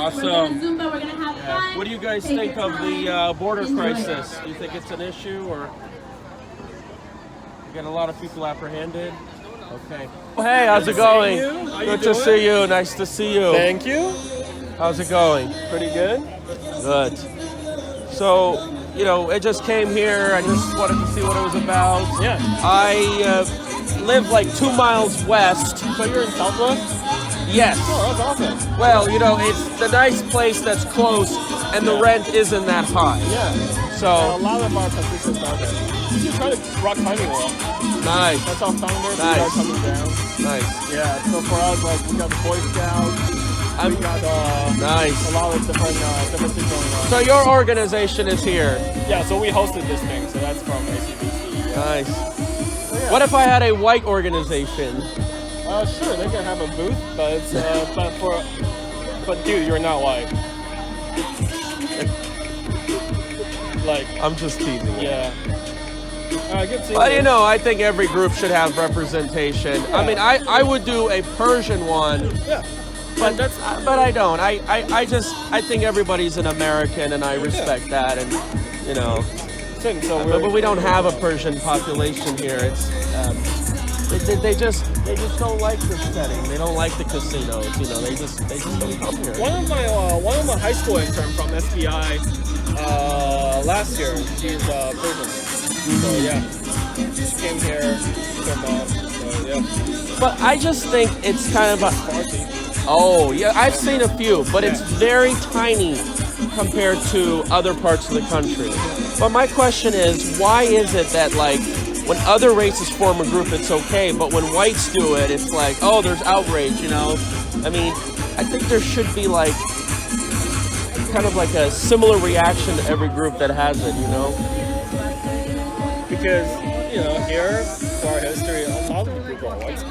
Awesome. What do you guys think of the border crisis? Do you think it's an issue, or you got a lot of people apprehended? Okay. Hey, how's it going? Good to see you. Nice to see you. Thank you. How's it going? Pretty good. Good. So, you know, I just came here. I just wanted to see what it was about. Yeah. I live like 2 miles west. So you're in Southwest? Yes. Oh, that's awesome. Well, you know, it's the nice place that's close, and the rent isn't that high. Yeah. So a lot of our constituents are there. You should try to rock climbing wall. Nice. That's our founder. Nice. We are coming down. Nice. Yeah. So for us, like, we got the Boy Scouts. We got nice. a lot of different things going on. So your organization is here. Yeah. So we hosted this thing. So that's from ACBC. Nice. So, yeah. What if I had a white organization? Sure, they can have a booth, but it's but dude, you're not white. Like, I'm just teasing. Yeah. Good seeing Well, you. you know, I think every group should have representation. Yeah. I mean, I would do a Persian one. Yeah. But I don't. I think everybody's an American, and I respect that. And you know, So but we don't have a Persian population here. It's they just don't like this setting. They don't like the casinos. You know, they just don't come here. one of my high school interns from SBI last year. She's Persian. So yeah, she came here from so yeah. But I just think it's kind of a. Farsi. Oh yeah, I've seen a few, but it's very tiny compared to other parts of the country. But my question is, why is it that like when other races form a group, it's okay, but when whites do it, it's like, oh, there's outrage, you know? I mean, I think there should be like kind of like a similar reaction to every group that has it, you know? Because, you know, here, for our history, a lot of people are white.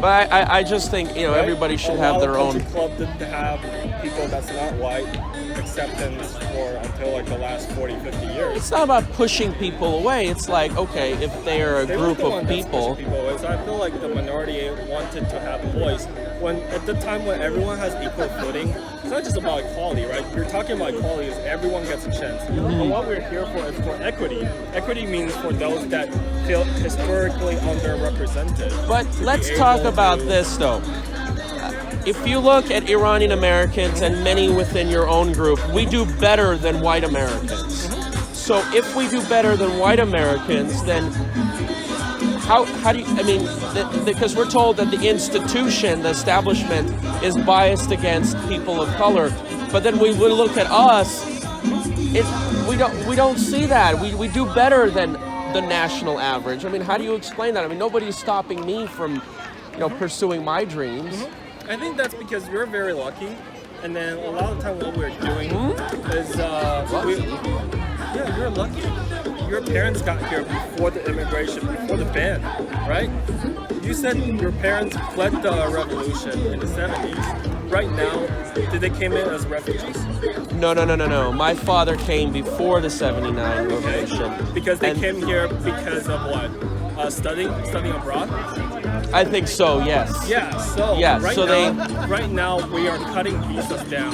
But I just think, you know, everybody should have their own. The club didn't have people that's not white acceptance for until like the last 40, 50 years. It's not about pushing people away. It's like, okay, if they are a group of people. So I feel like the minority wanted to have a voice. When at the time when everyone has equal footing, it's not just about equality, right? You're talking about equality is everyone gets a chance. And what we're here for is for equity. Equity means for those that feel historically underrepresented. But let's talk about this though. If you look at Iranian Americans and many within your own group, we do better than white Americans. So if we do better than white Americans, then how do you, I mean, because we're told that the institution, the establishment, is biased against people of color, but then we would look at us, we don't see that. We do better than the national average. I mean, how do you explain that? I mean, nobody's stopping me from, you know, pursuing my dreams. I think that's because you're very lucky, and then a lot of the time what we're doing is you're lucky. Your parents got here before the immigration, before the ban, right? You said your parents fled the revolution in the 70s. Right now, did they came in as refugees? No. My father came before the 79 revolution. Because they came here because of what? Studying abroad? I think so, yes. Yeah, so right now we are cutting visas down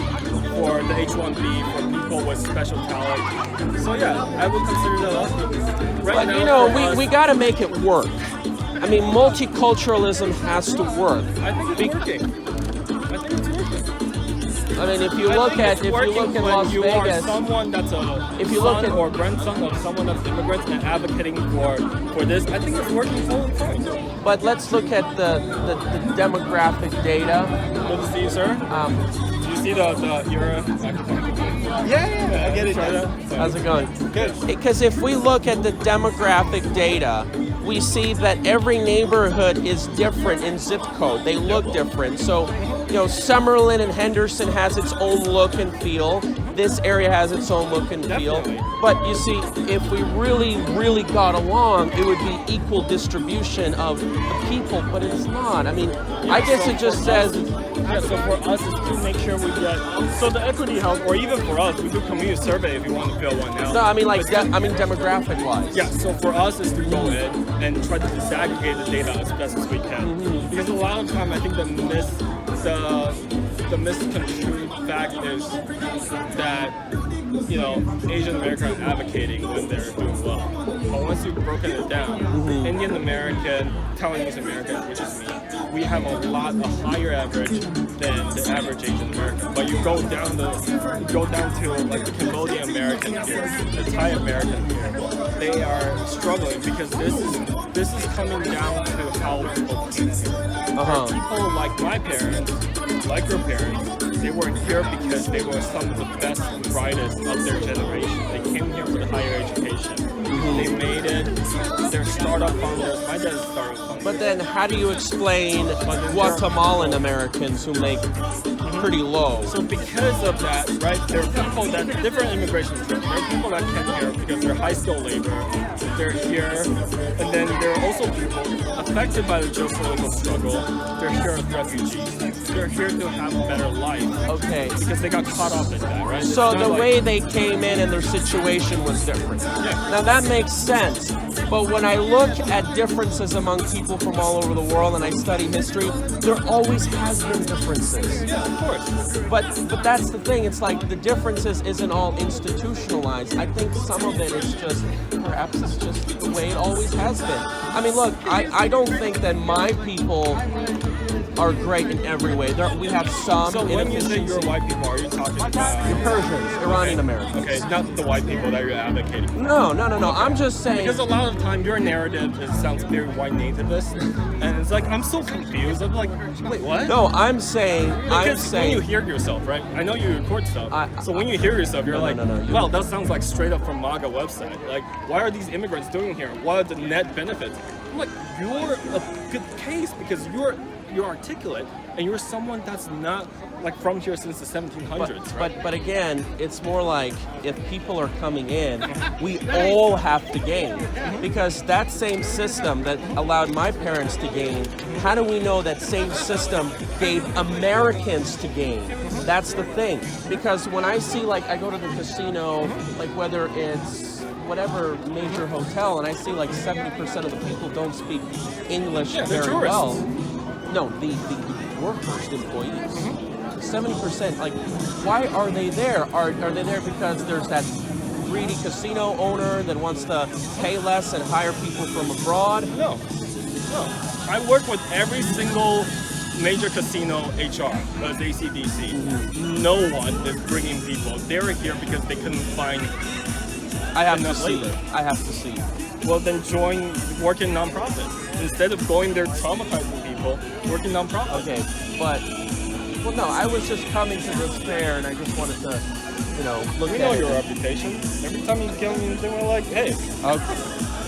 for the H-1B for people with special talent. So yeah, I would consider that lucky. But you know, we got to make it work. I mean, multiculturalism has to work. I think it's working. I mean, if you look at Las you Vegas, are someone that's if you look at or grandson of someone that's immigrant and advocating for this, I think it's working totally fine. But let's look at the demographic data. Good to see you, sir. Do you see your Yeah, I get it. How's it going? Good. Because if we look at the demographic data, we see that every neighborhood is different in zip code. They look different. So, you know, Summerlin and Henderson has its own look and feel. This area has its own look and feel. But you see, if we really got along, it would be equal distribution of the people, but it's not. I mean, I guess it just says... Yeah, so for us, it's to make sure we get... So the equity help, or even for us, we do community survey if you want to fill one out. No, I mean like, demographic-wise. Yeah, so for us, is to go in and try to disaggregate the data as best as we can. Because a lot of time, I think the the misconstrued fact is that, you know, Asian Americans are advocating when they're doing well. But once you've broken it down, Indian American, Taiwanese American, which is me, we have a higher average than the average Asian American. But you go down to like the Cambodian American here, the Thai American here, they are struggling because this is coming down to how people came here. People like my parents, like your parents, they were here because they were some of the best and brightest of their generation. They came here for the higher education. They made it. They're startup founders. My dad is startup founder. But then how do you explain Guatemalan Americans who make pretty low? So because of that, right, there are people that, different immigration terms, there are people that came here because they're high-skilled labor, they're here, and then there are also people affected by the geopolitical struggle, they're here as refugees. They're here to have a better life. Okay. Because they got caught up in that, right? So the way they came in and their situation was different. Yeah. Now that makes sense. But when I look at differences among people from all over the world and I study history, there always has been differences. Yeah, of course. But that's the thing. It's like the differences isn't all institutionalized. I think some of it is just, perhaps it's just the way it always has been. I mean, look, I don't think that my people are great in every way. We have some So when you say inefficiencies. you're white people, are you talking about Persians, Iranian Americans. Okay, not the white people that you're advocating for. No. I'm just saying. Because a lot of the time your narrative sounds very white nativist, and it's like I'm so confused. I'm like, wait, what? No, I'm saying. When you hear yourself, right? I know you record stuff. So when you hear yourself, you're like, well, that sounds like straight up from MAGA website. Like, why are these immigrants doing here? What are the net benefits? I'm like, you're a good case because you're articulate and you're someone that's not like from here since the 1700s, right? But again, it's more like if people are coming in, we all have to gain. Because that same system that allowed my parents to gain, how do we know that same system gave Americans to gain? That's the thing. Because when I see, like, I go to the casino, like whether it's whatever major hotel, and I see like 70% of the people don't speak English very well. No, the workers, the employees. 70%, like, why are they there? Are they there because there's that greedy casino owner that wants to pay less and hire people from abroad? No. I work with every single major casino HR, as ACDC. No one is bringing people. They're here because they couldn't find I have enough labor. I have to see. Well, then work in nonprofit. Instead of going there traumatizing people, work in nonprofit. Okay, but, well, no, I was just coming to this fair and I just wanted to, look at it. We know your reputation. Every time you come in, we're like, hey. Okay,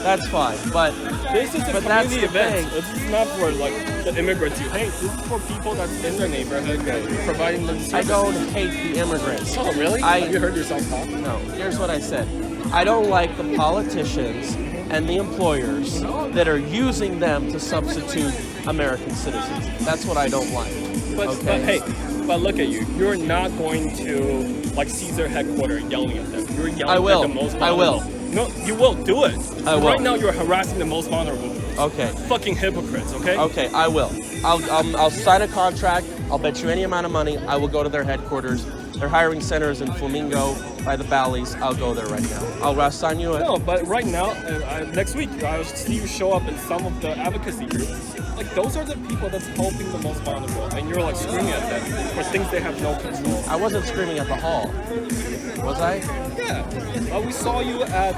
that's fine, but this is a that's community the event. thing. This is not for like the immigrants you hate. This is for people that's in their neighborhood, providing them services. I don't hate the immigrants. Oh, really? Have you heard yourself talk? No, here's what I said. I don't like the politicians and the employers that are using them to substitute American citizens. That's what I don't like. But look at you. You're not going to like Caesar headquarters yelling at them. You're yelling at the most vulnerable. I will. No, you will do it. I will. Right now, you're harassing the most vulnerable. Okay. Fucking hypocrites. Okay. Okay, I will. I'll sign a contract. I'll bet you any amount of money. I will go to their headquarters. Their hiring centers in Flamingo by the Bally's. I'll go there right now. I'll sign you in. No, but right now, next week, I'll see you show up in some of the advocacy groups. Like, those are the people that's helping the most vulnerable, and you're like screaming at them for things they have no control. I wasn't screaming at the hall. Was I? Yeah. We saw you at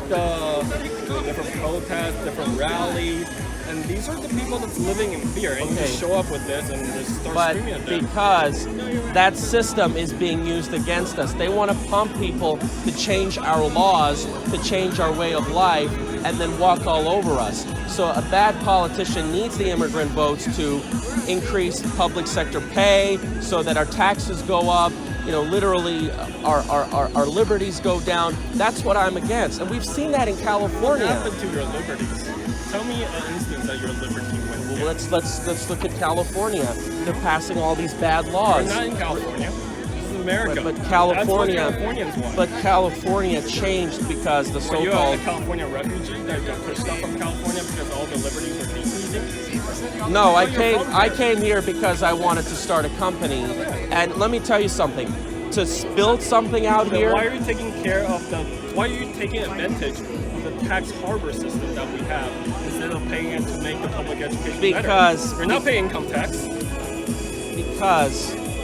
different protests, different rallies, and these are the people that's living in fear, and you just show up with this and just start screaming at them. Because that system is being used against us. They want to pump people to change our laws, to change our way of life, and then walk all over us. So a bad politician needs the immigrant votes to increase public sector pay so that our taxes go up, literally our liberties go down. That's what I'm against. And we've seen that in California. What happened to your liberties? Tell me an instance that your liberty went. Well, let's look at California. They're passing all these bad laws. We're not in California. This is America. But California, that's what Californians want. But California changed because the Were you so-called. a California refugee that got pushed out from California because all the liberties were decreasing? No, I came here because I wanted to start a company, And let me tell you something. To build something out Then here, why are you taking care of the? Why are you taking advantage of the tax harbor system that we have instead of paying it to make the public education Because- better? You're not paying income tax.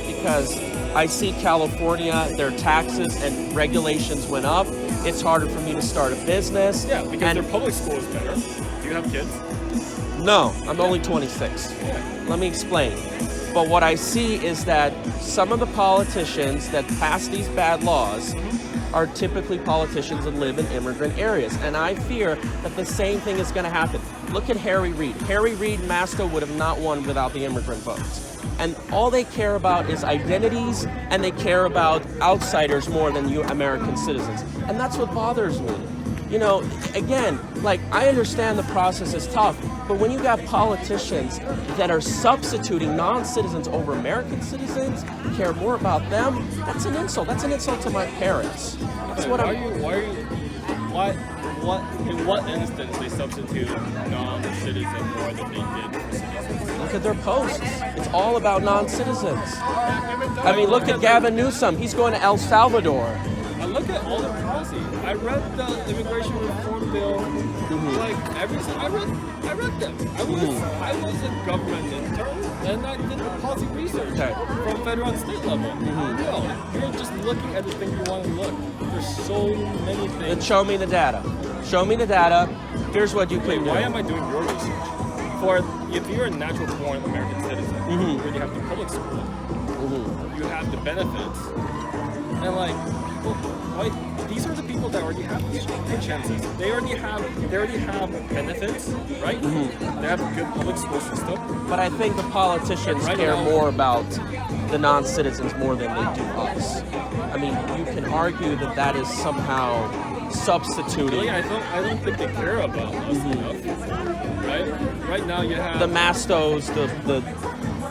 because I see California, their taxes and regulations went up. It's harder for me to start a business. Yeah, because and their public school is better. Do you have kids? no, I'm only 26. Let me explain. But what I see is that some of the politicians that pass these bad laws are typically politicians that live in immigrant areas. And I fear that the same thing is going to happen. Look at Harry Reid. Harry Reid and Masto would have not won without the immigrant votes. And all they care about is identities, and they care about outsiders more than you American citizens. And that's what bothers me. You know, again, like, I understand the process is tough, but when you got politicians that are substituting non-citizens over American citizens, care more about them, that's an insult. That's an insult to my parents. That's what I'm... In what instance they substitute non-citizen more than they did for citizens? Look at their posts. It's all about non-citizens. I mean, look at Gavin Newsom. He's going to El Salvador. I look at all the policy. I read the immigration reform bill. Like I read them. I was a government intern, and I did the policy research from federal and state level. No, you're just looking at the thing you want to look. There's so many things. Then show me the data. Show me the data. Here's what you can do. Why am I doing your research? If you're a natural born American citizen, you already have the public school. You have the benefits, and like people, like these are the people that already have good chances. They already have benefits, right? They have a good public school system. But I think the politicians care more about the non-citizens more than they do us. I mean, you can argue that that is somehow substituting. Really, I don't think they care about us enough. Right? Right now you have the Mastos,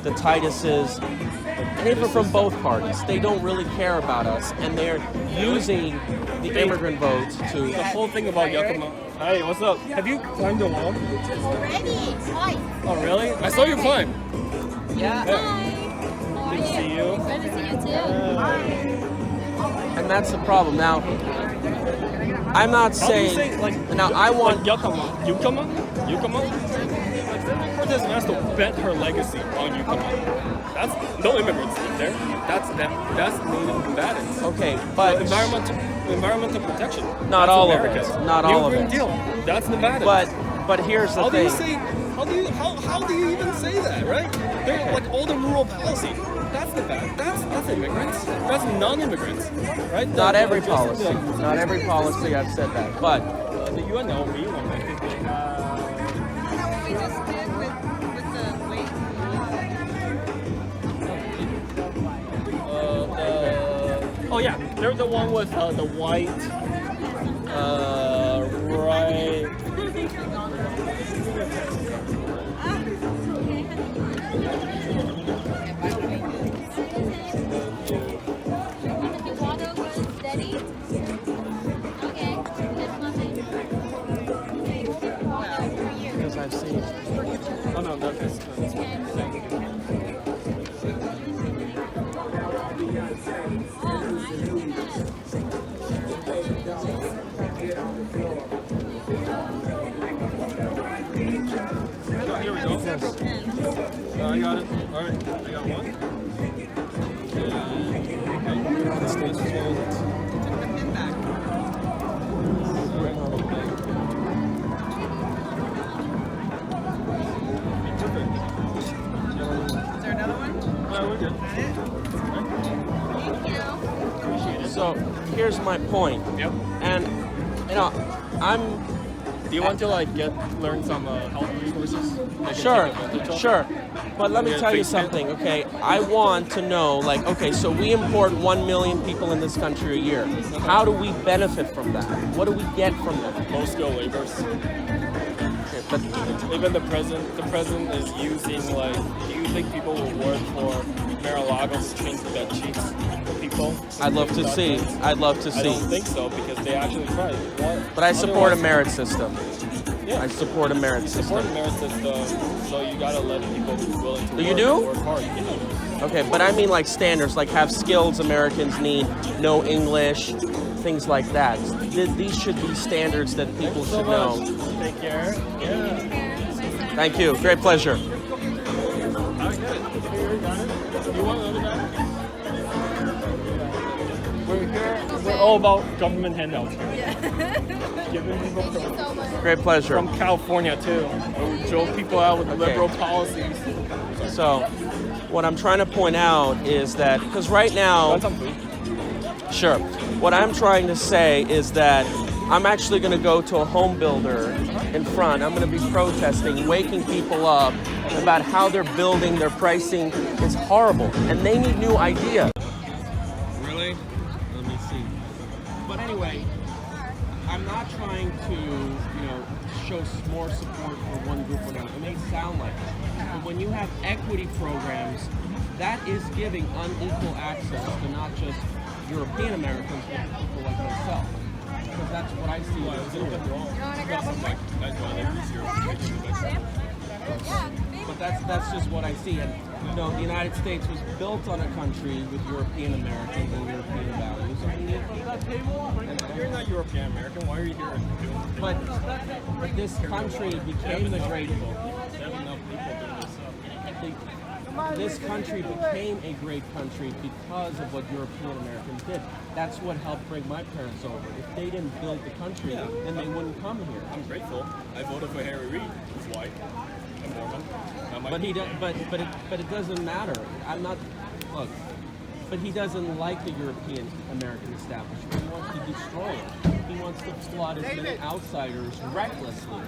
the Tituses, and even from both parties. They don't really care about us, and they're using the immigrant vote to... The whole thing about Yakima. Hey, what's up? Have you climbed the wall? Already, twice. Oh, really? I saw you climb. Yeah. Good to see you. Good to see you too. And that's the problem. Now, I'm not How do you saying... say, like, now, I want... Like Yakima. Like Cortez Masto bet her legacy on Yakima. That's no immigrants live there. That's them. That's Native combatants. Okay, but... Environmental protection. Not That's all America. of it. Not all of New it. Green Deal. That's Nevada. But here's the How thing. how do you even say that, right? They're like all the rural policy. That's Nevada. That's immigrants. That's non-immigrants, right? Not every policy. Not every policy I've said that. But the UNLV one, I think they have. We just did with the weight. Oh yeah, they're the one with the white, right. The water was steady. Okay. because I've seen... Oh no, that's here we go. I got it. All right, I got one. Took the pin back. Is there another one? We're good. Thank you. So here's my point. Yep. And, you know, I'm... Do you want to like learn some health resources? That you Sure, take advantage of? sure. But let me Yeah, tell you face it. something, okay? I want to know, like, okay, so we import 1 million people in this country a year. How do we benefit from that? What do we get from that? Low skill laborers. Okay, but Even the president is using like. Do you think people will work for Mar-a-Lago to change their cheeks for people? I'd love to see. I'd love to I don't see. think so because they actually tried. But I support a Otherwise- merit system. Yeah. I support a merit Support system. the merit system, so you gotta let people be willing to You work, do? work hard. Yeah. Okay, but I mean like standards, like have skills Americans need, know English, things like that. These should be standards that people should know. Take care. Yeah. Thank you. Great pleasure. You want another guy? We're all about government handouts. Giving people So much. Great pleasure. from California too. We joke people out with liberal policies. So, what I'm trying to point out is that, because right now, Want some food? sure, what I'm trying to say is that I'm actually going to go to a home builder in front. I'm going to be protesting, waking people up about how they're building, their pricing is horrible, and they need new ideas. Really? Let me see. But anyway, I'm not trying to, show more support for one group or another. It may sound like it. But when you have equity programs, that is giving unequal access to not just European Americans, but people like myself. Because that's what I see as doing. But that's just what I see. And the United States was built on a country with European Americans and European values. You're not European American. Why are you here? But this country became the great. This country became a great country because of what European Americans did. That's what helped bring my parents over. If they didn't build the country, then they wouldn't come here. I'm grateful. I voted for Harry Reid. He's white. I'm Mormon. But it doesn't matter. I'm not. Look. But he doesn't like the European American establishment. He wants to destroy it. He wants to flood as many outsiders recklessly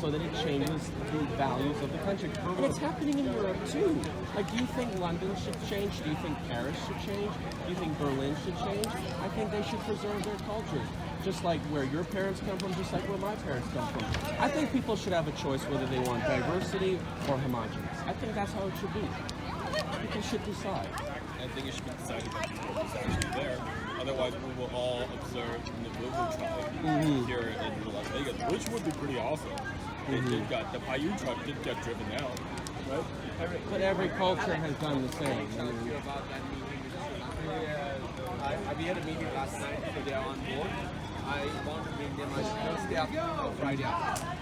so that it changes the values of the country. And it's happening in Europe too. Like, do you think London should change? Do you think Paris should change? Do you think Berlin should change? I think they should preserve their cultures. Just like where your parents come from, just like where my parents come from. I think people should have a choice whether they want diversity or homogeneous. I think that's how it should be. People should decide. I think it should be decided by people who's actually there. Otherwise, we will all observe the Voodoo tribe here in Las Vegas, which would be pretty awesome. It did got the Paiute tribe did get driven out, right? But every culture has done the same. We had a meeting last night, so they are on board. I want to bring them on Thursday afternoon or Friday afternoon.